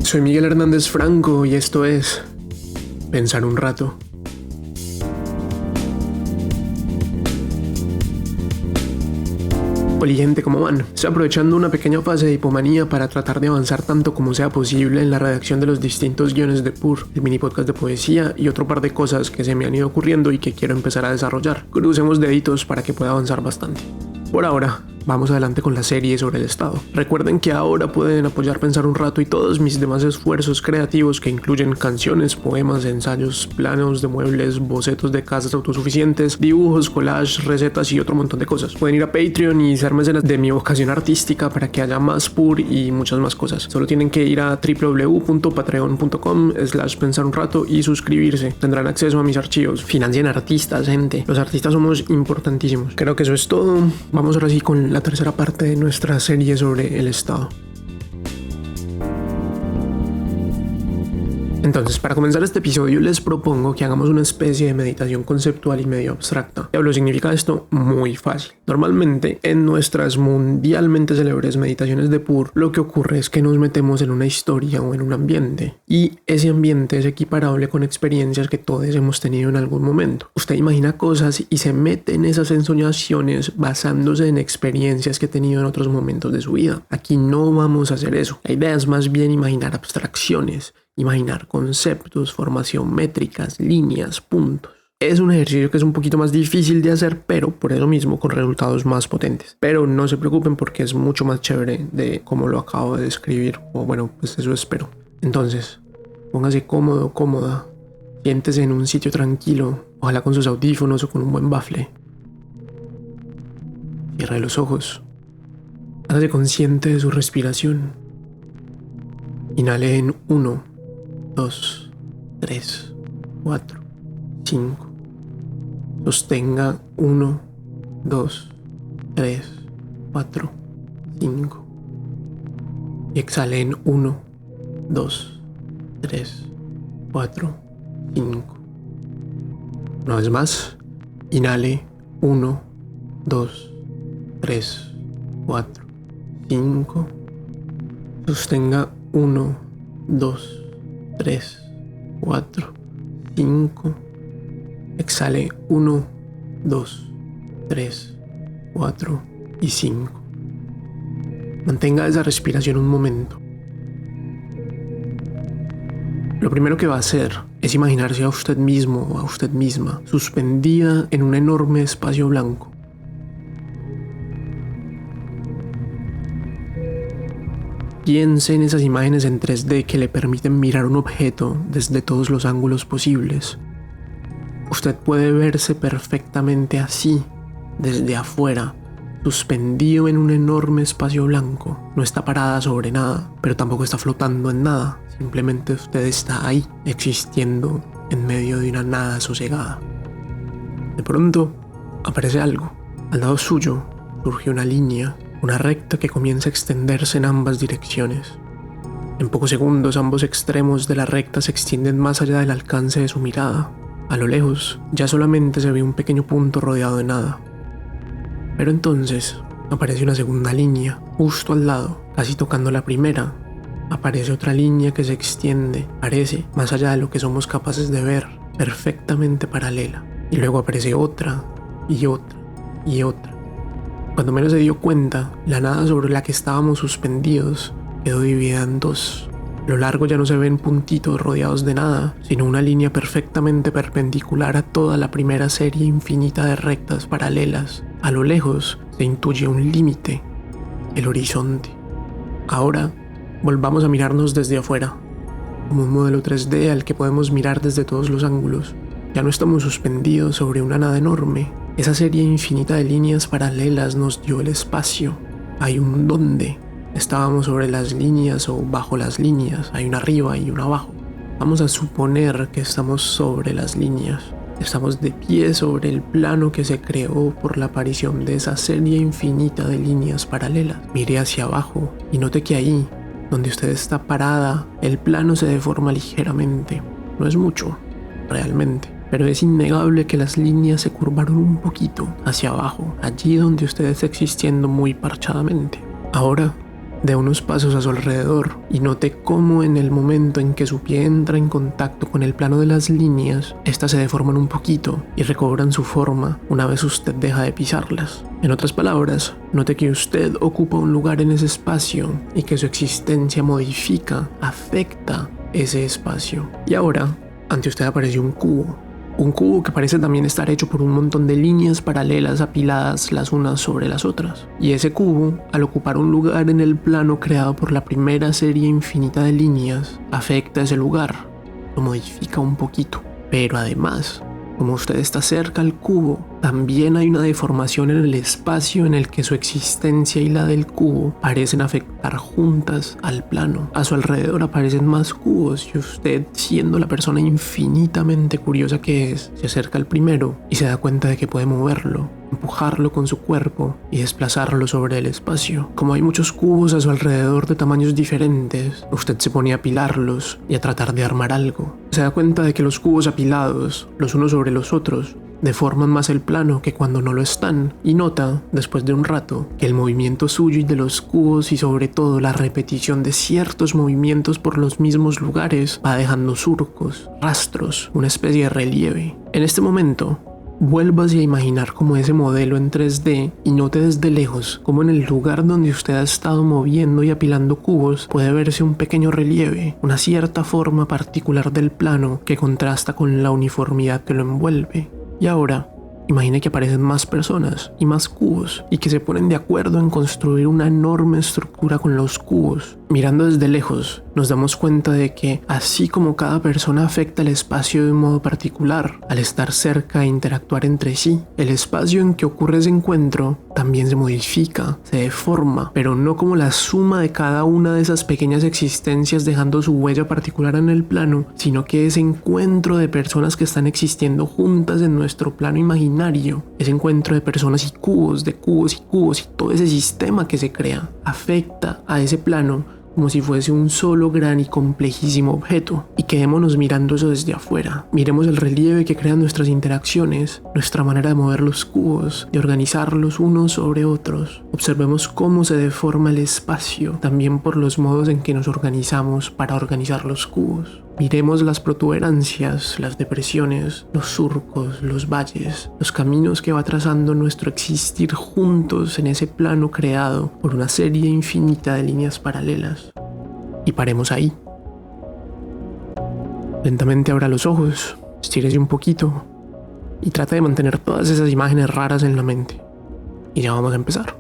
Soy Miguel Hernández Franco y esto es Pensar un rato. Hola gente, ¿cómo van? Estoy aprovechando una pequeña fase de hipomanía para tratar de avanzar tanto como sea posible en la redacción de los distintos guiones de PUR, el mini podcast de poesía y otro par de cosas que se me han ido ocurriendo y que quiero empezar a desarrollar. Crucemos deditos para que pueda avanzar bastante. Por ahora, vamos adelante con la serie sobre el Estado. Recuerden que ahora pueden apoyar Pensar un rato y todos mis demás esfuerzos creativos que incluyen canciones, poemas, ensayos, planos de muebles, bocetos de casas autosuficientes, dibujos, collages, recetas y otro montón de cosas. Pueden ir a Patreon y ser mecenas de mi vocación artística para que haya más PUR y muchas más cosas. Solo tienen que ir a www.patreon.com/pensarunrato y suscribirse. Tendrán acceso a mis archivos. Financien artistas, gente. Los artistas somos importantísimos. Creo que eso es todo. Vamos ahora sí con la tercera parte de nuestra serie sobre el Estado. Entonces, para comenzar este episodio les propongo que hagamos una especie de meditación conceptual y medio abstracta. Lo significa esto muy fácil. Normalmente, en nuestras mundialmente célebres meditaciones de PUR, lo que ocurre es que nos metemos en una historia o en un ambiente, y ese ambiente es equiparable con experiencias que todos hemos tenido en algún momento. Usted imagina cosas y se mete en esas ensoñaciones basándose en experiencias que ha tenido en otros momentos de su vida. Aquí no vamos a hacer eso. La idea es más bien imaginar abstracciones, imaginar conceptos, formación métricas, líneas, puntos. Es un ejercicio que es un poquito más difícil de hacer, pero por eso mismo con resultados más potentes. Pero no se preocupen porque es mucho más chévere de cómo lo acabo de describir, o bueno, pues eso espero. Entonces, póngase cómodo, cómoda, siéntese en un sitio tranquilo, ojalá con sus audífonos o con un buen bafle. Cierre los ojos. Hágase consciente de su respiración. Inhale en 1, 2, 3, 4, 5. Sostenga 1, 2, 3, 4, 5. Y exhale en 1, 2, 3, 4, 5. Una vez más, inhale 1, 2, 3, 4, 5. Sostenga 1, 2, 3, 4, 5. Exhale 1, 2, 3, 4 y 5. Mantenga esa respiración un momento. Lo primero que va a hacer es imaginarse a usted mismo o a usted misma suspendida en un enorme espacio blanco. Piense en esas imágenes en 3D que le permiten mirar un objeto desde todos los ángulos posibles. Usted puede verse perfectamente así, desde afuera, suspendido en un enorme espacio blanco. No está parada sobre nada, pero tampoco está flotando en nada. Simplemente usted está ahí, existiendo en medio de una nada sosegada. De pronto, aparece algo. Al lado suyo surge una línea, una recta que comienza a extenderse en ambas direcciones. En pocos segundos ambos extremos de la recta se extienden más allá del alcance de su mirada. A lo lejos ya solamente se ve un pequeño punto rodeado de nada. Pero entonces aparece una segunda línea, justo al lado, casi tocando la primera. Aparece otra línea que se extiende, parece, más allá de lo que somos capaces de ver, perfectamente paralela. Y luego aparece otra, y otra, y otra. Cuando menos se dio cuenta, la nada sobre la que estábamos suspendidos quedó dividida en dos. A lo largo ya no se ven puntitos rodeados de nada, sino una línea perfectamente perpendicular a toda la primera serie infinita de rectas paralelas. A lo lejos se intuye un límite, el horizonte. Ahora, volvamos a mirarnos desde afuera, como un modelo 3D al que podemos mirar desde todos los ángulos. Ya no estamos suspendidos sobre una nada enorme. Esa serie infinita de líneas paralelas nos dio el espacio. Hay un dónde. Estábamos sobre las líneas o bajo las líneas. Hay una arriba y una abajo. Vamos a suponer que estamos sobre las líneas. Estamos de pie sobre el plano que se creó por la aparición de esa serie infinita de líneas paralelas. Mire hacia abajo y note que ahí, donde usted está parada, el plano se deforma ligeramente. No es mucho, realmente. pero es innegable que las líneas se curvaron un poquito hacia abajo, allí donde usted está existiendo muy parchadamente. Ahora, Dé unos pasos a su alrededor y note cómo en el momento en que su pie entra en contacto con el plano de las líneas, estas se deforman un poquito y recobran su forma una vez usted deja de pisarlas. En otras palabras, note que usted ocupa un lugar en ese espacio y que su existencia modifica, afecta ese espacio. Y ahora, ante usted apareció un cubo. Un cubo que parece también estar hecho por un montón de líneas paralelas apiladas las unas sobre las otras. Y ese cubo, al ocupar un lugar en el plano creado por la primera serie infinita de líneas, afecta ese lugar, lo modifica un poquito. Pero además, como usted está cerca al cubo, también hay una deformación en el espacio en el que su existencia y la del cubo parecen afectar juntas al plano. A su alrededor aparecen más cubos y usted, siendo la persona infinitamente curiosa que es, se acerca al primero y se da cuenta de que puede moverlo, empujarlo con su cuerpo y desplazarlo sobre el espacio. Como hay muchos cubos a su alrededor de tamaños diferentes, usted se pone a apilarlos y a tratar de armar algo. Se da cuenta de que los cubos apilados, los unos sobre los otros, deforman más el plano que cuando no lo están, y nota, después de un rato, que el movimiento suyo y de los cubos y sobre todo la repetición de ciertos movimientos por los mismos lugares va dejando surcos, rastros, una especie de relieve. En este momento, vuélvase a imaginar como ese modelo en 3D y note desde lejos como en el lugar donde usted ha estado moviendo y apilando cubos puede verse un pequeño relieve, una cierta forma particular del plano que contrasta con la uniformidad que lo envuelve. Y ahora, imagine que aparecen más personas y más cubos y que se ponen de acuerdo en construir una enorme estructura con los cubos. Mirando desde lejos, nos damos cuenta de que, así como cada persona afecta el espacio de un modo particular, al estar cerca e interactuar entre sí, el espacio en que ocurre ese encuentro también se modifica, se deforma, pero no como la suma de cada una de esas pequeñas existencias dejando su huella particular en el plano, sino que ese encuentro de personas que están existiendo juntas en nuestro plano imaginario, ese encuentro de personas y cubos, de cubos y cubos y todo ese sistema que se crea, afecta a ese plano como si fuese un solo gran y complejísimo objeto. Y quedémonos mirando eso desde afuera. Miremos el relieve que crean nuestras interacciones, nuestra manera de mover los cubos, de organizarlos unos sobre otros. Observemos cómo se deforma el espacio, también por los modos en que nos organizamos para organizar los cubos. Miremos las protuberancias, las depresiones, los surcos, los valles, los caminos que va trazando nuestro existir juntos en ese plano creado por una serie infinita de líneas paralelas. Y paremos ahí. Lentamente abra los ojos, estírese un poquito y trate de mantener todas esas imágenes raras en la mente. Y ya vamos a empezar.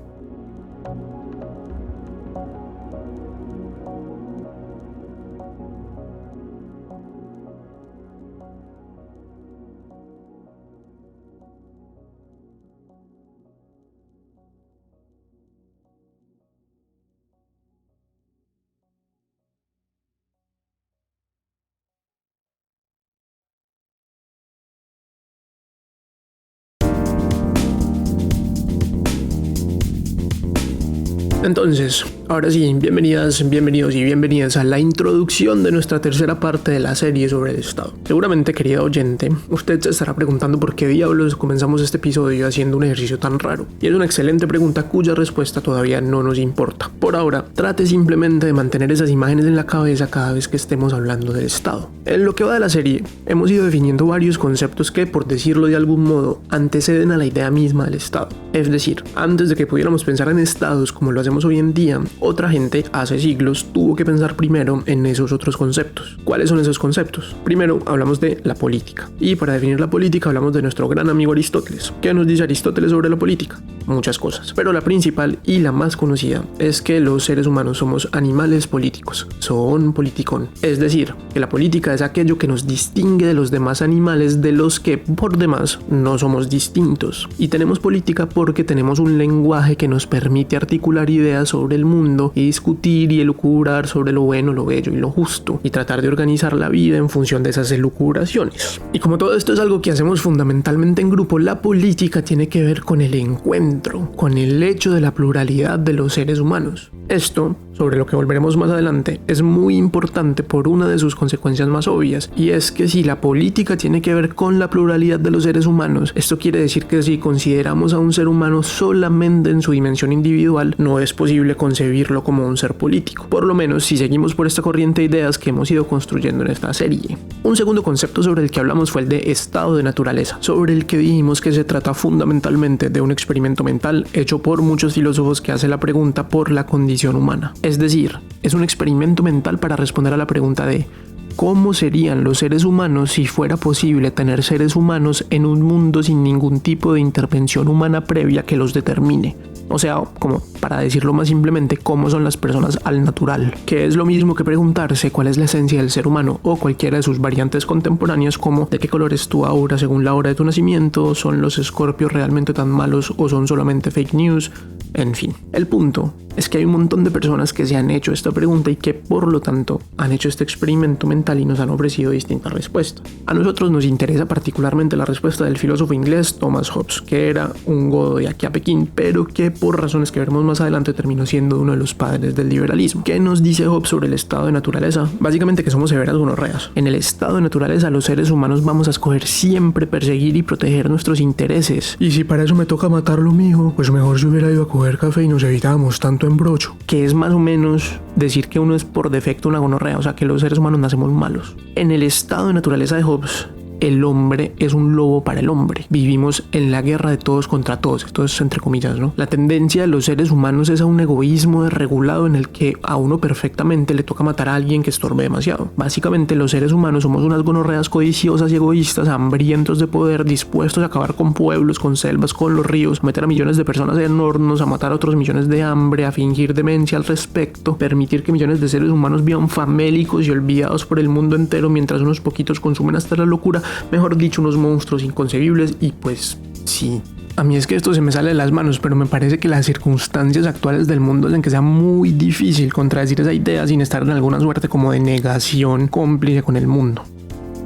Entonces, ahora sí, bienvenidas, bienvenidos y bienvenidas a la introducción de nuestra tercera parte de la serie sobre el Estado. Seguramente, querida oyente, usted se estará preguntando por qué diablos comenzamos este episodio haciendo un ejercicio tan raro. Y es una excelente pregunta cuya respuesta todavía no nos importa. Por ahora, trate simplemente de mantener esas imágenes en la cabeza cada vez que estemos hablando del Estado. En lo que va de la serie, hemos ido definiendo varios conceptos que, por decirlo de algún modo, anteceden a la idea misma del Estado. Es decir, antes de que pudiéramos pensar en estados como lo hacemos hoy en día, otra gente hace siglos tuvo que pensar primero en esos otros conceptos. ¿Cuáles son esos conceptos? Primero hablamos de la política, y para definir la política hablamos de nuestro gran amigo Aristóteles. ¿Qué nos dice Aristóteles sobre la política? Muchas cosas, pero la principal y la más conocida es que los seres humanos somos animales políticos, son politicón. Es decir, que la política es aquello que nos distingue de los demás animales de los que por demás no somos distintos. Y tenemos política porque tenemos un lenguaje que nos permite articular ideas sobre el mundo y discutir y elucubrar sobre lo bueno, lo bello y lo justo, y tratar de organizar la vida en función de esas elucubraciones. Y como todo esto es algo que hacemos fundamentalmente en grupo, la política tiene que ver con el encuentro, con el hecho de la pluralidad de los seres humanos. Esto, sobre lo que volveremos más adelante, es muy importante por una de sus consecuencias más obvias, y es que si la política tiene que ver con la pluralidad de los seres humanos, esto quiere decir que si consideramos a un ser humano solamente en su dimensión individual, no es posible concebir concebirlo como un ser político, por lo menos si seguimos por esta corriente de ideas que hemos ido construyendo en esta serie. Un segundo concepto sobre el que hablamos fue el de estado de naturaleza, sobre el que dijimos que se trata fundamentalmente de un experimento mental hecho por muchos filósofos que hace la pregunta por la condición humana. Es decir, es un experimento mental para responder a la pregunta de ¿cómo serían los seres humanos si fuera posible tener seres humanos en un mundo sin ningún tipo de intervención humana previa que los determine? O sea, como para decirlo más simplemente, ¿cómo son las personas al natural? Que es lo mismo que preguntarse cuál es la esencia del ser humano o cualquiera de sus variantes contemporáneas, como de qué color es tu aura según la hora de tu nacimiento, ¿son los escorpios realmente tan malos o son solamente fake news? En fin, el punto es que hay un montón de personas que se han hecho esta pregunta y que por lo tanto han hecho este experimento mental y nos han ofrecido distintas respuestas. A nosotros nos interesa particularmente la respuesta del filósofo inglés Thomas Hobbes, que era un godo de aquí a Pekín, pero que por razones que veremos más adelante terminó siendo uno de los padres del liberalismo. ¿Qué nos dice Hobbes sobre el estado de naturaleza? Básicamente que somos severas gonorreas. En el estado de naturaleza los seres humanos vamos a escoger siempre perseguir y proteger nuestros intereses. Y si para eso me toca matarlo, mijo, pues mejor se hubiera ido a coger café y nos evitábamos tanto embrocho. Que es más o menos decir que uno es por defecto una gonorrea, o sea que los seres humanos nacemos malos. En el estado de naturaleza de Hobbes, el hombre es un lobo para el hombre. Vivimos en la guerra de todos contra todos. Esto es entre comillas, ¿no? La tendencia de los seres humanos es a un egoísmo desregulado en el que a uno perfectamente le toca matar a alguien que estorbe demasiado. Básicamente los seres humanos somos unas gonorreas codiciosas y egoístas, hambrientos de poder, dispuestos a acabar con pueblos, con selvas, con los ríos, a meter a millones de personas en hornos, a matar a otros millones de hambre, a fingir demencia al respecto, permitir que millones de seres humanos vivan famélicos y olvidados por el mundo entero mientras unos poquitos consumen hasta la locura. Mejor dicho, unos monstruos inconcebibles. Y pues sí, a mí es que esto se me sale de las manos, pero me parece que las circunstancias actuales del mundo hacen que sea muy difícil contradecir esa idea sin estar en alguna suerte como de negación cómplice con el mundo.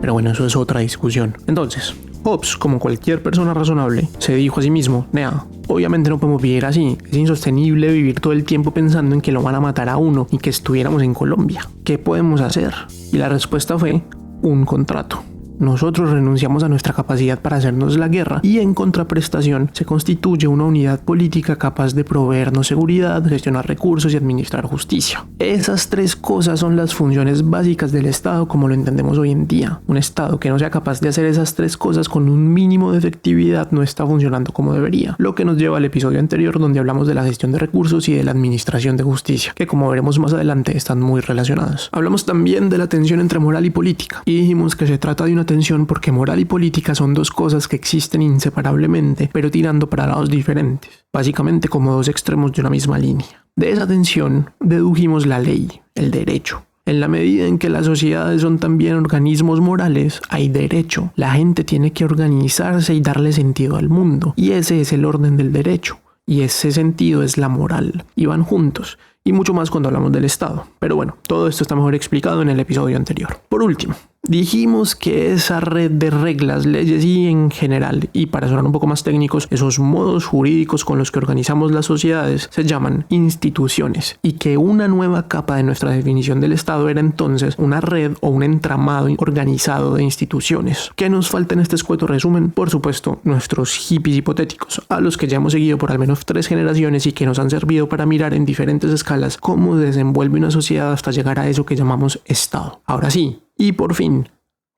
Pero bueno, eso es otra discusión. Entonces, Hobbes, como cualquier persona razonable, se dijo a sí mismo, nea, obviamente no podemos vivir así, es insostenible vivir todo el tiempo pensando en que lo van a matar a uno y que estuviéramos en Colombia. ¿Qué podemos hacer? Y la respuesta fue un contrato. Nosotros renunciamos a nuestra capacidad para hacernos la guerra y en contraprestación se constituye una unidad política capaz de proveernos seguridad, gestionar recursos y administrar justicia. Esas tres cosas son las funciones básicas del Estado como lo entendemos hoy en día. Un Estado que no sea capaz de hacer esas tres cosas con un mínimo de efectividad no está funcionando como debería. Lo que nos lleva al episodio anterior donde hablamos de la gestión de recursos y de la administración de justicia, que como veremos más adelante están muy relacionadas. Hablamos también de la tensión entre moral y política y dijimos que se trata de una tensión porque moral y política son dos cosas que existen inseparablemente, pero tirando para lados diferentes, básicamente como dos extremos de una misma línea. De esa tensión dedujimos la ley, el derecho. En la medida en que las sociedades son también organismos morales, hay derecho. La gente tiene que organizarse y darle sentido al mundo, y ese es el orden del derecho, y ese sentido es la moral, y van juntos. Y mucho más cuando hablamos del Estado. Pero bueno, todo esto está mejor explicado en el episodio anterior. Por último, dijimos que esa red de reglas, leyes y en general, y para sonar un poco más técnicos, esos modos jurídicos con los que organizamos las sociedades se llaman instituciones, y que una nueva capa de nuestra definición del Estado era entonces una red o un entramado organizado de instituciones. ¿Qué nos falta en este escueto resumen? Por supuesto, nuestros hippies hipotéticos, a los que ya hemos seguido por al menos 3 generaciones y que nos han servido para mirar en diferentes escalas cómo desenvuelve una sociedad hasta llegar a eso que llamamos Estado. Ahora sí, y por fin,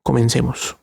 comencemos.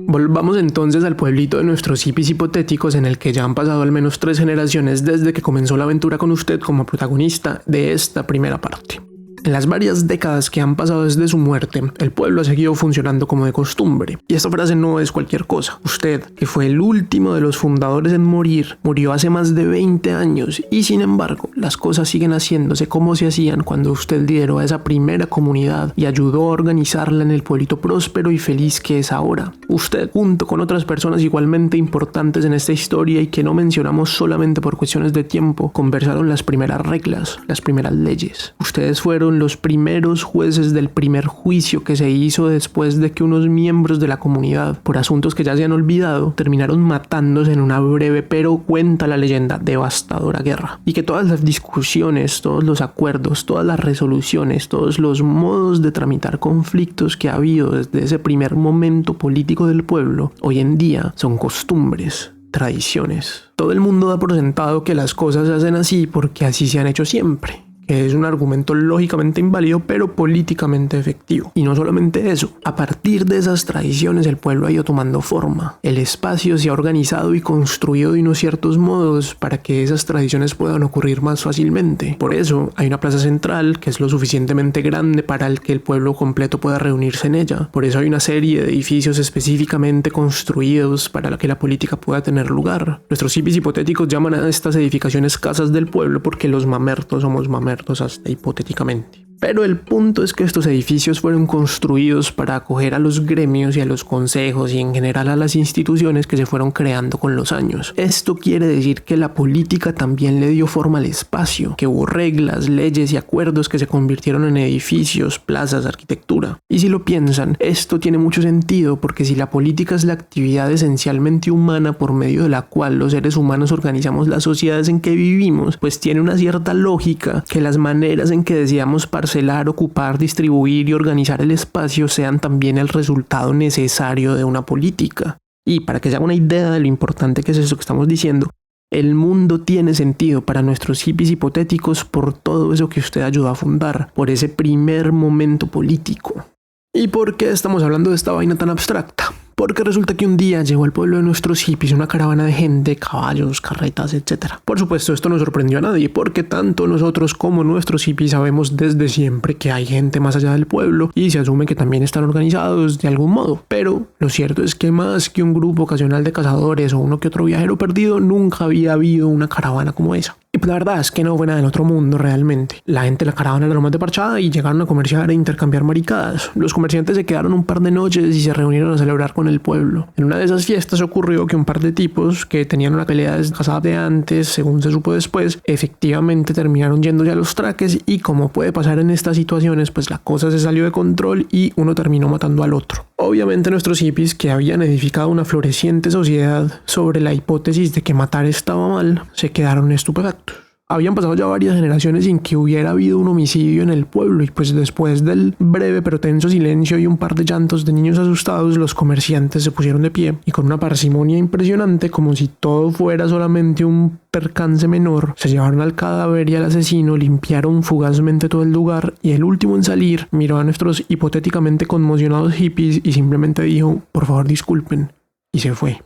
Volvamos entonces al pueblito de nuestros hippies hipotéticos en el que ya han pasado al menos 3 generaciones desde que comenzó la aventura con usted como protagonista de esta primera parte. En las varias décadas que han pasado desde su muerte, el pueblo ha seguido funcionando como de costumbre. Y esta frase no es cualquier cosa. Usted, que fue el último de los fundadores en morir, murió hace más de 20 años y sin embargo, las cosas siguen haciéndose como se hacían cuando usted lideró a esa primera comunidad y ayudó a organizarla en el pueblito próspero y feliz que es ahora. Usted, junto con otras personas igualmente importantes en esta historia y que no mencionamos solamente por cuestiones de tiempo, conversaron las primeras reglas, las primeras leyes. Ustedes fueron fueron los primeros jueces del primer juicio que se hizo después de que unos miembros de la comunidad, por asuntos que ya se han olvidado, terminaron matándose en una breve, pero cuenta la leyenda, devastadora guerra. Y que todas las discusiones, todos los acuerdos, todas las resoluciones, todos los modos de tramitar conflictos que ha habido desde ese primer momento político del pueblo, hoy en día son costumbres, tradiciones. Todo el mundo da por sentado que las cosas se hacen así porque así se han hecho siempre, que es un argumento lógicamente inválido pero políticamente efectivo. Y no solamente eso, a partir de esas tradiciones el pueblo ha ido tomando forma. El espacio se ha organizado y construido de unos ciertos modos para que esas tradiciones puedan ocurrir más fácilmente. Por eso hay una plaza central que es lo suficientemente grande para que el pueblo completo pueda reunirse en ella. Por eso hay una serie de edificios específicamente construidos para que la política pueda tener lugar. Nuestros hippies hipotéticos llaman a estas edificaciones casas del pueblo porque los mamertos somos mamertos hasta hipotéticamente. Pero el punto es que estos edificios fueron construidos para acoger a los gremios y a los consejos y en general a las instituciones que se fueron creando con los años. Esto quiere decir que la política también le dio forma al espacio, que hubo reglas, leyes y acuerdos que se convirtieron en edificios, plazas, arquitectura. Y si lo piensan, esto tiene mucho sentido porque si la política es la actividad esencialmente humana por medio de la cual los seres humanos organizamos las sociedades en que vivimos, pues tiene una cierta lógica que las maneras en que decidamos parcelar, ocupar, distribuir y organizar el espacio sean también el resultado necesario de una política. Y para que se haga una idea de lo importante que es esto que estamos diciendo, el mundo tiene sentido para nuestros hippies hipotéticos por todo eso que usted ayudó a fundar, por ese primer momento político. ¿Y por qué estamos hablando de esta vaina tan abstracta? Porque resulta que un día llegó al pueblo de nuestros hippies una caravana de gente, caballos, carretas, etc. Por supuesto, esto no sorprendió a nadie, porque tanto nosotros como nuestros hippies sabemos desde siempre que hay gente más allá del pueblo y se asume que también están organizados de algún modo. Pero lo cierto es que más que un grupo ocasional de cazadores o uno que otro viajero perdido, nunca había habido una caravana como esa. Y pues la verdad es que no fue nada del otro mundo realmente. La gente de la caravana era lo más de parchada y llegaron a comerciar e intercambiar maricadas. Los comerciantes se quedaron un par de noches y se reunieron a celebrar con el pueblo. En una de esas fiestas ocurrió que un par de tipos que tenían una pelea casada de antes, según se supo después, efectivamente terminaron yéndose a los traques y como puede pasar en estas situaciones, pues la cosa se salió de control y uno terminó matando al otro. Obviamente nuestros hippies, que habían edificado una floreciente sociedad sobre la hipótesis de que matar estaba mal, se quedaron estupefactos. Habían pasado ya varias generaciones sin que hubiera habido un homicidio en el pueblo y pues después del breve pero tenso silencio y un par de llantos de niños asustados, los comerciantes se pusieron de pie y con una parsimonia impresionante, como si todo fuera solamente un percance menor, se llevaron al cadáver y al asesino, limpiaron fugazmente todo el lugar y el último en salir miró a nuestros hipotéticamente conmocionados hippies y simplemente dijo: por favor disculpen, y se fue.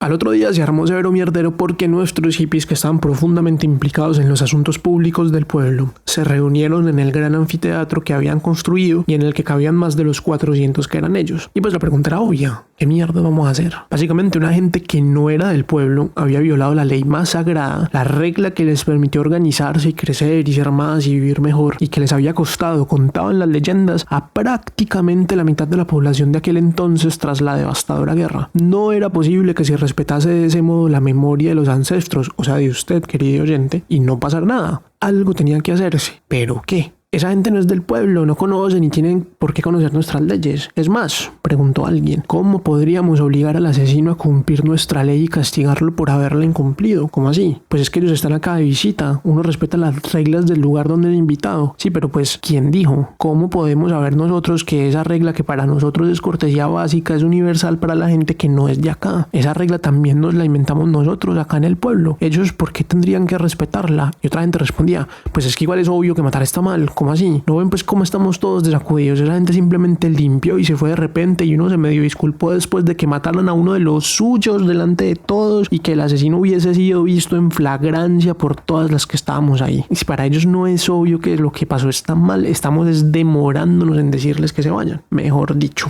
Al otro día se armó severo mierdero porque nuestros hippies, que estaban profundamente implicados en los asuntos públicos del pueblo, se reunieron en el gran anfiteatro que habían construido y en el que cabían más de los 400 que eran ellos. Y pues la pregunta era obvia: ¿qué mierda vamos a hacer? Básicamente una gente que no era del pueblo había violado la ley más sagrada, la regla que les permitió organizarse y crecer y ser más y vivir mejor, y que les había costado, contaban las leyendas, a prácticamente la mitad de la población de aquel entonces tras la devastadora guerra. No era posible que se respetase de ese modo la memoria de los ancestros, o sea de usted, querido oyente, y no pasar nada. Algo tenía que hacerse. ¿Pero qué? Esa gente no es del pueblo, no conoce ni tienen por qué conocer nuestras leyes. Es más, preguntó alguien, ¿cómo podríamos obligar al asesino a cumplir nuestra ley y castigarlo por haberla incumplido? ¿Cómo así? Pues es que ellos están acá de visita, uno respeta las reglas del lugar donde es invitado. Sí, pero pues, ¿quién dijo? ¿Cómo podemos saber nosotros que esa regla que para nosotros es cortesía básica es universal para la gente que no es de acá? Esa regla también nos la inventamos nosotros acá en el pueblo. ¿Ellos por qué tendrían que respetarla? Y otra gente respondía, pues es que igual es obvio que matar está mal. ¿Cómo así? ¿No ven pues cómo estamos todos desacudidos? Esa gente simplemente limpió y se fue de repente y uno se medio disculpó después de que mataran a uno de los suyos delante de todos y que el asesino hubiese sido visto en flagrancia por todas las que estábamos ahí. Y si para ellos no es obvio que lo que pasó está mal, estamos demorándonos en decirles que se vayan, mejor dicho.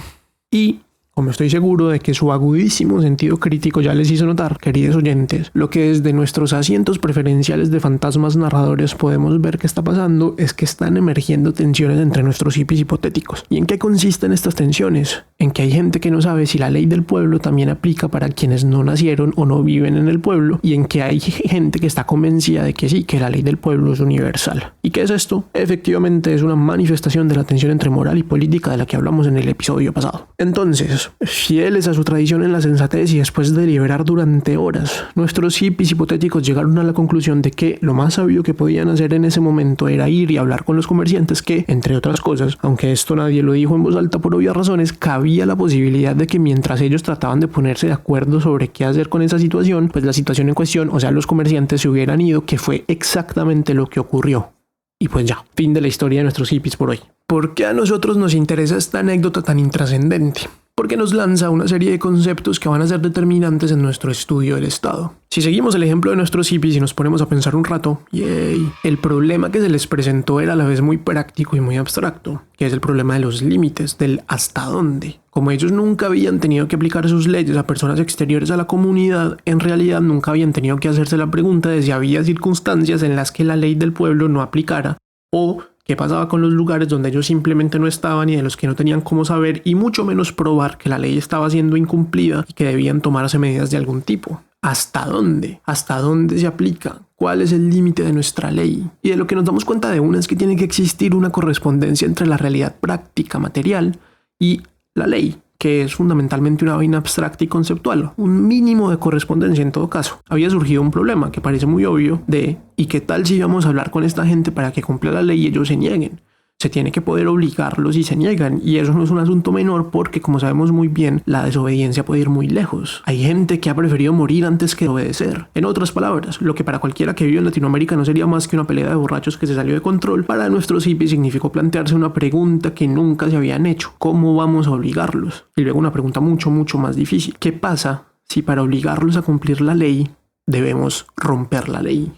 Y como estoy seguro de que su agudísimo sentido crítico ya les hizo notar, queridos oyentes, lo que desde nuestros asientos preferenciales de fantasmas narradores podemos ver que está pasando es que están emergiendo tensiones entre nuestros hippies hipotéticos. ¿Y en qué consisten estas tensiones? En que hay gente que no sabe si la ley del pueblo también aplica para quienes no nacieron o no viven en el pueblo, y en que hay gente que está convencida de que sí, que la ley del pueblo es universal. ¿Y qué es esto? Efectivamente es una manifestación de la tensión entre moral y política de la que hablamos en el episodio pasado. Entonces, fieles a su tradición en la sensatez y después de deliberar durante horas, nuestros hippies hipotéticos llegaron a la conclusión de que lo más sabio que podían hacer en ese momento era ir y hablar con los comerciantes que, entre otras cosas, aunque esto nadie lo dijo en voz alta por obvias razones, cabía la posibilidad de que mientras ellos trataban de ponerse de acuerdo sobre qué hacer con esa situación, pues la situación en cuestión, o sea, los comerciantes se hubieran ido, que fue exactamente lo que ocurrió. Y pues ya, fin de la historia de nuestros hippies por hoy. ¿Por qué a nosotros nos interesa esta anécdota tan intrascendente? Porque nos lanza una serie de conceptos que van a ser determinantes en nuestro estudio del Estado. Si seguimos el ejemplo de nuestros hippies y nos ponemos a pensar un rato, el problema que se les presentó era a la vez muy práctico y muy abstracto, que es el problema de los límites, del hasta dónde. Como ellos nunca habían tenido que aplicar sus leyes a personas exteriores a la comunidad, en realidad nunca habían tenido que hacerse la pregunta de si había circunstancias en las que la ley del pueblo no aplicara, o qué pasaba con los lugares donde ellos simplemente no estaban y de los que no tenían cómo saber y mucho menos probar que la ley estaba siendo incumplida y que debían tomarse medidas de algún tipo. ¿Hasta dónde? ¿Hasta dónde se aplica? ¿Cuál es el límite de nuestra ley? Y de lo que nos damos cuenta de una es que tiene que existir una correspondencia entre la realidad práctica, material, y la ley, que es fundamentalmente una vaina abstracta y conceptual, un mínimo de correspondencia en todo caso. Había surgido un problema que parece muy obvio de ¿y qué tal si íbamos a hablar con esta gente para que cumpla la ley y ellos se nieguen? Se tiene que poder obligarlos y se niegan, y eso no es un asunto menor porque, como sabemos muy bien, la desobediencia puede ir muy lejos. Hay gente que ha preferido morir antes que obedecer. En otras palabras, lo que para cualquiera que vive en Latinoamérica no sería más que una pelea de borrachos que se salió de control, para nuestros hippies significó plantearse una pregunta que nunca se habían hecho: ¿cómo vamos a obligarlos? Y luego una pregunta mucho más difícil: ¿qué pasa si para obligarlos a cumplir la ley debemos romper la ley?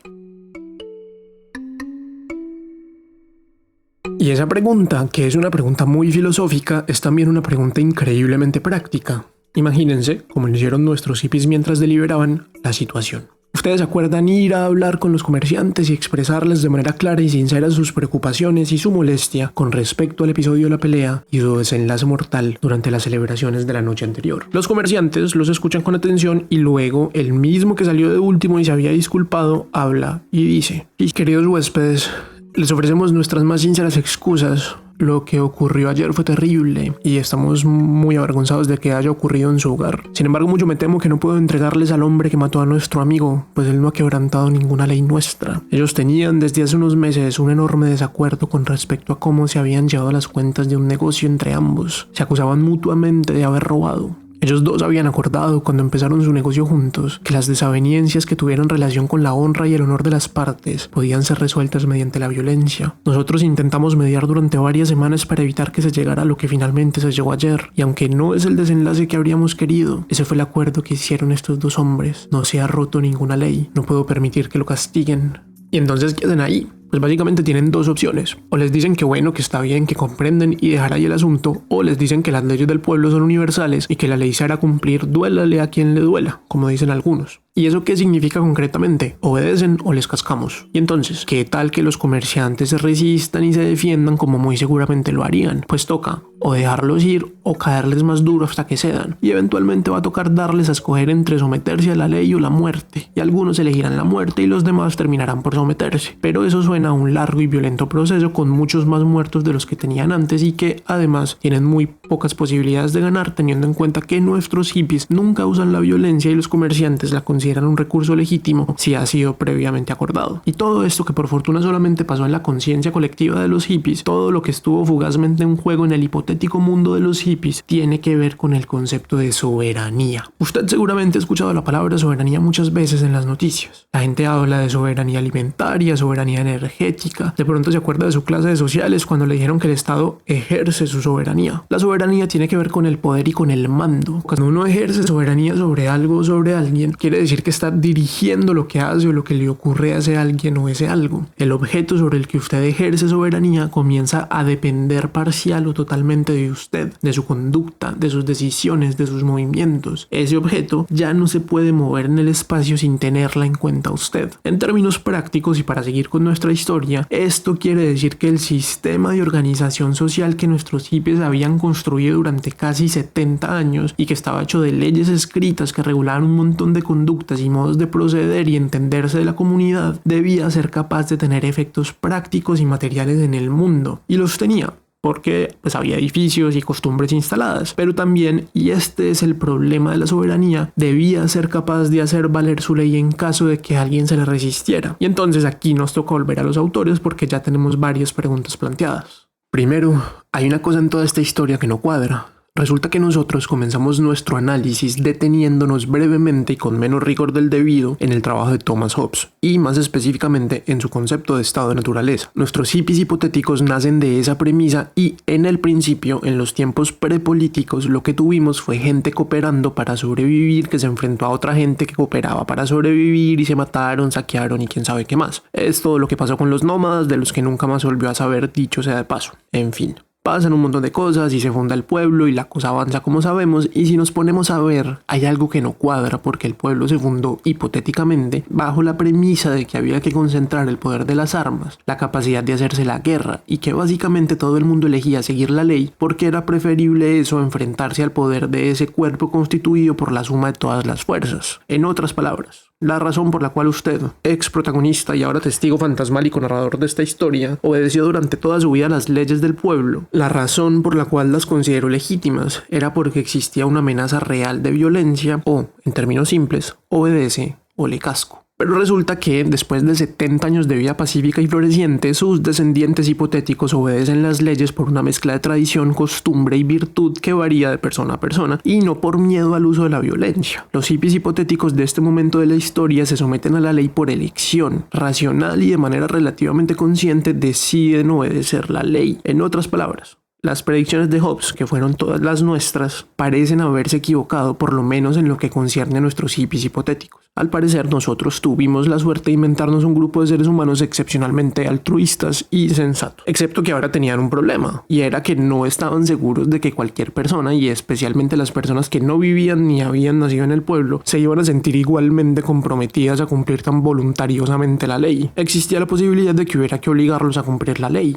Y esa pregunta, que es una pregunta muy filosófica, es también una pregunta increíblemente práctica. Imagínense, como lo hicieron nuestros hippies mientras deliberaban, la situación. ¿Ustedes acuerdan ir a hablar con los comerciantes y expresarles de manera clara y sincera sus preocupaciones y su molestia con respecto al episodio de la pelea y su desenlace mortal durante las celebraciones de la noche anterior? Los comerciantes los escuchan con atención y luego el mismo que salió de último y se había disculpado habla y dice: queridos huéspedes, les ofrecemos nuestras más sinceras excusas. Lo que ocurrió ayer fue terrible y estamos muy avergonzados de que haya ocurrido en su hogar. Sin embargo, mucho me temo que no puedo entregarles al hombre que mató a nuestro amigo, pues él no ha quebrantado ninguna ley nuestra. Ellos tenían desde hace unos meses un enorme desacuerdo con respecto a cómo se habían llevado las cuentas de un negocio entre ambos. Se acusaban mutuamente de haber robado. Ellos dos habían acordado cuando empezaron su negocio juntos que las desavenencias que tuvieran relación con la honra y el honor de las partes podían ser resueltas mediante la violencia. Nosotros intentamos mediar durante varias semanas para evitar que se llegara a lo que finalmente se llegó ayer, y aunque no es el desenlace que habríamos querido, ese fue el acuerdo que hicieron estos dos hombres. No se ha roto ninguna ley, no puedo permitir que lo castiguen. ¿Y entonces qué hacen ahí? Pues básicamente tienen dos opciones: o les dicen que bueno, que está bien, que comprenden y dejar ahí el asunto, o les dicen que las leyes del pueblo son universales y que la ley se hará cumplir duélale a quien le duela, como dicen algunos. ¿Y eso qué significa concretamente? Obedecen o les cascamos. Y entonces, ¿qué tal que los comerciantes se resistan y se defiendan como muy seguramente lo harían? Pues toca o dejarlos ir o caerles más duro hasta que cedan, y eventualmente va a tocar darles a escoger entre someterse a la ley o la muerte, y algunos elegirán la muerte y los demás terminarán por someterse. Pero eso suena a un largo y violento proceso con muchos más muertos de los que tenían antes, y que además tienen muy pocas posibilidades de ganar, teniendo en cuenta que nuestros hippies nunca usan la violencia y los comerciantes la consideran un recurso legítimo si ha sido previamente acordado. Y todo esto, que por fortuna solamente pasó en la conciencia colectiva de los hippies, todo lo que estuvo fugazmente en juego en el hipotético mundo de los hippies, tiene que ver con el concepto de soberanía. Usted seguramente ha escuchado la palabra soberanía muchas veces en las noticias. La gente habla de soberanía alimentaria, soberanía energética, energética. De pronto se acuerda de su clase de sociales cuando le dijeron que el Estado ejerce su soberanía. La soberanía tiene que ver con el poder y con el mando. Cuando uno ejerce soberanía sobre algo o sobre alguien, quiere decir que está dirigiendo lo que hace o lo que le ocurre a ese alguien o ese algo. El objeto sobre el que usted ejerce soberanía comienza a depender parcial o totalmente de usted, de su conducta, de sus decisiones, de sus movimientos. Ese objeto ya no se puede mover en el espacio sin tenerla en cuenta usted. En términos prácticos y para seguir con nuestra historia, esto quiere decir que el sistema de organización social que nuestros hippies habían construido durante casi 70 años y que estaba hecho de leyes escritas que regulaban un montón de conductas y modos de proceder y entenderse de la comunidad, debía ser capaz de tener efectos prácticos y materiales en el mundo. Y los tenía, porque pues había edificios y costumbres instaladas, pero también, y este es el problema de la soberanía, debía ser capaz de hacer valer su ley en caso de que alguien se le resistiera. Y entonces aquí nos toca volver a los autores porque ya tenemos varias preguntas planteadas. Primero, hay una cosa en toda esta historia que no cuadra. Resulta que nosotros comenzamos nuestro análisis deteniéndonos brevemente y con menos rigor del debido en el trabajo de Thomas Hobbes, y más específicamente en su concepto de estado de naturaleza. Nuestros hippies hipotéticos nacen de esa premisa y en el principio, en los tiempos prepolíticos, lo que tuvimos fue gente cooperando para sobrevivir que se enfrentó a otra gente que cooperaba para sobrevivir y se mataron, saquearon y quién sabe qué más. Es todo lo que pasó con los nómadas, de los que nunca más se volvió a saber, dicho sea de paso. En fin. Pasan un montón de cosas y se funda el pueblo y la cosa avanza como sabemos, y si nos ponemos a ver, hay algo que no cuadra porque el pueblo se fundó hipotéticamente bajo la premisa de que había que concentrar el poder de las armas, la capacidad de hacerse la guerra, y que básicamente todo el mundo elegía seguir la ley porque era preferible eso a enfrentarse al poder de ese cuerpo constituido por la suma de todas las fuerzas. En otras palabras, la razón por la cual usted, ex protagonista y ahora testigo fantasmal y narrador de esta historia, obedeció durante toda su vida las leyes del pueblo, la razón por la cual las consideró legítimas era porque existía una amenaza real de violencia o, en términos simples, obedece o le casco. Pero resulta que, después de 70 años de vida pacífica y floreciente, sus descendientes hipotéticos obedecen las leyes por una mezcla de tradición, costumbre y virtud que varía de persona a persona, y no por miedo al uso de la violencia. Los hippies hipotéticos de este momento de la historia se someten a la ley por elección, racional y de manera relativamente consciente deciden obedecer la ley. En otras palabras, las predicciones de Hobbes, que fueron todas las nuestras, parecen haberse equivocado, por lo menos en lo que concierne a nuestros hippies hipotéticos. Al parecer, nosotros tuvimos la suerte de inventarnos un grupo de seres humanos excepcionalmente altruistas y sensatos. Excepto que ahora tenían un problema, y era que no estaban seguros de que cualquier persona, y especialmente las personas que no vivían ni habían nacido en el pueblo, se iban a sentir igualmente comprometidas a cumplir tan voluntariosamente la ley. Existía la posibilidad de que hubiera que obligarlos a cumplir la ley.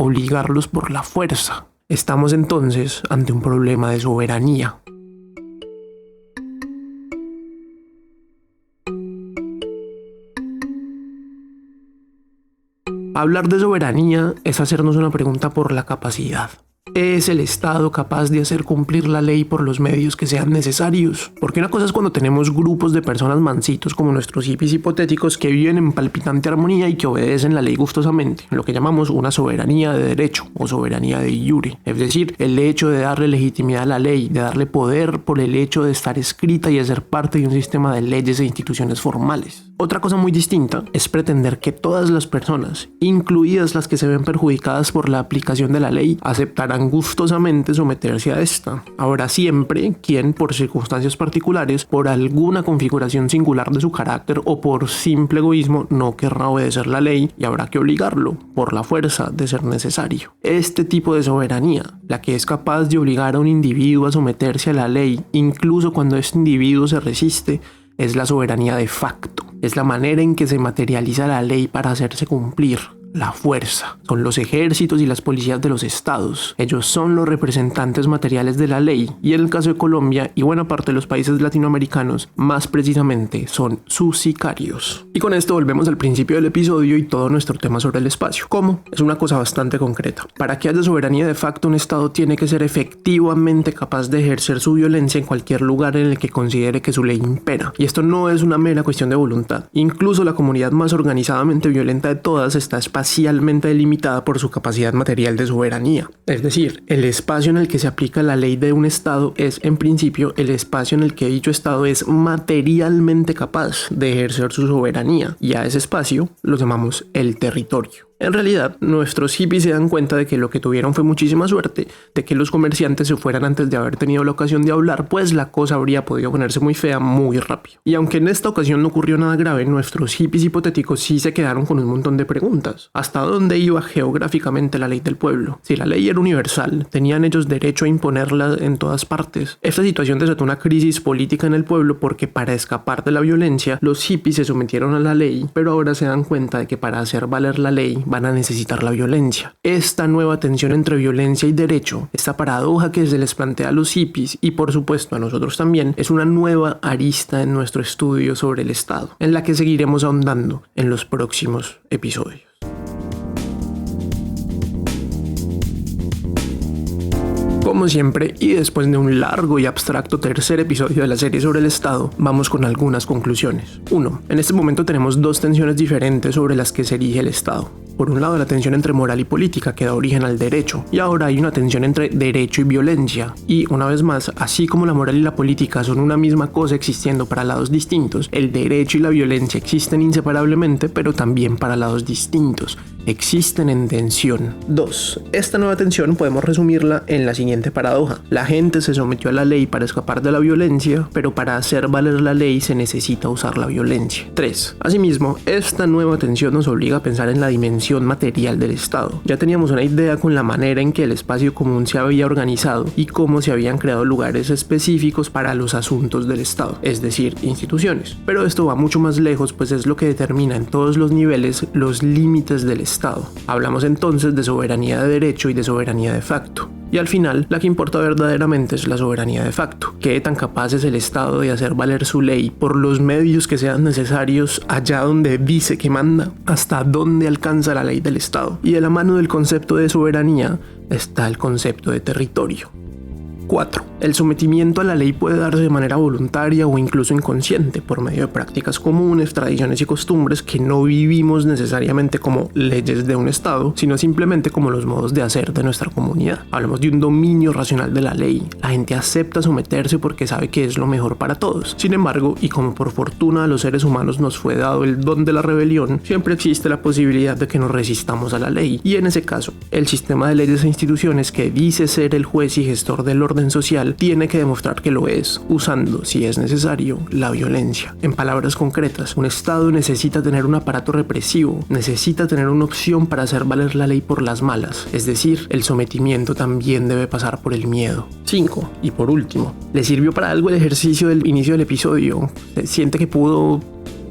Obligarlos por la fuerza. Estamos entonces ante un problema de soberanía. Hablar de soberanía es hacernos una pregunta por la capacidad. ¿Es el Estado capaz de hacer cumplir la ley por los medios que sean necesarios? Porque una cosa es cuando tenemos grupos de personas mansitos como nuestros hippies hipotéticos que viven en palpitante armonía y que obedecen la ley gustosamente, lo que llamamos una soberanía de derecho o soberanía de iure, es decir, el hecho de darle legitimidad a la ley, de darle poder por el hecho de estar escrita y de ser parte de un sistema de leyes e instituciones formales. Otra cosa muy distinta es pretender que todas las personas, incluidas las que se ven perjudicadas por la aplicación de la ley, aceptarán gustosamente someterse a esta. Habrá siempre quien, por circunstancias particulares, por alguna configuración singular de su carácter o por simple egoísmo, no querrá obedecer la ley y habrá que obligarlo, por la fuerza de ser necesario. Este tipo de soberanía, la que es capaz de obligar a un individuo a someterse a la ley, incluso cuando este individuo se resiste, es la soberanía de facto. Es la manera en que se materializa la ley para hacerse cumplir. La fuerza. Son los ejércitos y las policías de los estados. Ellos son los representantes materiales de la ley, y en el caso de Colombia y buena parte de los países latinoamericanos, más precisamente son sus sicarios. Y con esto volvemos al principio del episodio y todo nuestro tema sobre el espacio. ¿Cómo? Es una cosa bastante concreta. Para que haya soberanía de facto, un estado tiene que ser efectivamente capaz de ejercer su violencia en cualquier lugar en el que considere que su ley impera. Y esto no es una mera cuestión de voluntad. Incluso la comunidad más organizadamente violenta de todas está espalda espacialmente delimitada por su capacidad material de soberanía. Es decir, el espacio en el que se aplica la ley de un Estado es, en principio, el espacio en el que dicho Estado es materialmente capaz de ejercer su soberanía, y a ese espacio lo llamamos el territorio. En realidad, nuestros hippies se dan cuenta de que lo que tuvieron fue muchísima suerte, de que los comerciantes se fueran antes de haber tenido la ocasión de hablar, pues la cosa habría podido ponerse muy fea muy rápido. Y aunque en esta ocasión no ocurrió nada grave, nuestros hippies hipotéticos sí se quedaron con un montón de preguntas. ¿Hasta dónde iba geográficamente la ley del pueblo? Si la ley era universal, ¿tenían ellos derecho a imponerla en todas partes? Esta situación desató una crisis política en el pueblo porque para escapar de la violencia, los hippies se sometieron a la ley, pero ahora se dan cuenta de que para hacer valer la ley van a necesitar la violencia. Esta nueva tensión entre violencia y derecho, esta paradoja que se les plantea a los hippies y por supuesto a nosotros también, es una nueva arista en nuestro estudio sobre el Estado, en la que seguiremos ahondando en los próximos episodios. Como siempre, y después de un largo y abstracto tercer episodio de la serie sobre el Estado, vamos con algunas conclusiones. 1. En este momento tenemos dos tensiones diferentes sobre las que se erige el Estado. Por un lado, la tensión entre moral y política que da origen al derecho, y ahora hay una tensión entre derecho y violencia. Y, una vez más, así como la moral y la política son una misma cosa existiendo para lados distintos, el derecho y la violencia existen inseparablemente, pero también para lados distintos. Existen en tensión. 2. Esta nueva tensión podemos resumirla en la siguiente paradoja. La gente se sometió a la ley para escapar de la violencia, pero para hacer valer la ley se necesita usar la violencia. 3. Asimismo, esta nueva tensión nos obliga a pensar en la dimensión material del Estado. Ya teníamos una idea con la manera en que el espacio común se había organizado y cómo se habían creado lugares específicos para los asuntos del Estado, es decir, instituciones. Pero esto va mucho más lejos, pues es lo que determina en todos los niveles los límites del Estado. Hablamos entonces de soberanía de derecho y de soberanía de facto. Y al final, la que importa verdaderamente es la soberanía de facto. ¿Qué tan capaz es el Estado de hacer valer su ley por los medios que sean necesarios allá donde dice que manda? ¿Hasta dónde alcanza la ley del Estado? Y de la mano del concepto de soberanía está el concepto de territorio. 4. El sometimiento a la ley puede darse de manera voluntaria o incluso inconsciente por medio de prácticas comunes, tradiciones y costumbres que no vivimos necesariamente como leyes de un Estado, sino simplemente como los modos de hacer de nuestra comunidad. Hablamos de un dominio racional de la ley. La gente acepta someterse porque sabe que es lo mejor para todos. Sin embargo, y como por fortuna a los seres humanos nos fue dado el don de la rebelión, siempre existe la posibilidad de que nos resistamos a la ley. Y en ese caso, el sistema de leyes e instituciones que dice ser el juez y gestor del orden social tiene que demostrar que lo es, usando, si es necesario, la violencia. En palabras concretas, un Estado necesita tener un aparato represivo, necesita tener una opción para hacer valer la ley por las malas, es decir, el sometimiento también debe pasar por el miedo. 5. Y por último, ¿le sirvió para algo el ejercicio del inicio del episodio? ¿Siente que pudo,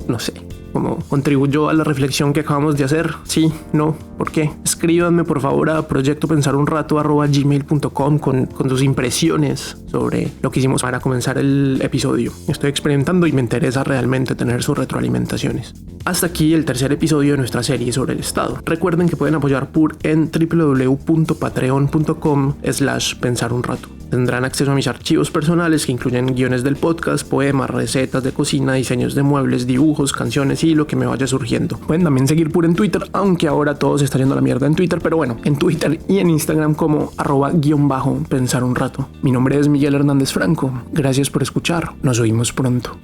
no sé, como contribuyó a la reflexión que acabamos de hacer? ¿Sí? ¿No? ¿Por qué? Escríbanme por favor a proyectopensarunrato@gmail.com con sus impresiones sobre lo que hicimos para comenzar el episodio. Estoy experimentando y me interesa realmente tener sus retroalimentaciones. Hasta aquí el tercer episodio de nuestra serie sobre el Estado. Recuerden que pueden apoyar PUR en www.patreon.com/pensarunrato. Tendrán acceso a mis archivos personales que incluyen guiones del podcast, poemas, recetas de cocina, diseños de muebles, dibujos, canciones y lo que me vaya surgiendo. Pueden también seguir PUR en Twitter, aunque ahora todo se está yendo a la mierda en Twitter, pero bueno, en Twitter y en Instagram como @_pensarunrato. Mi nombre es Miguel Hernández Franco. Gracias por escuchar. Nos oímos pronto.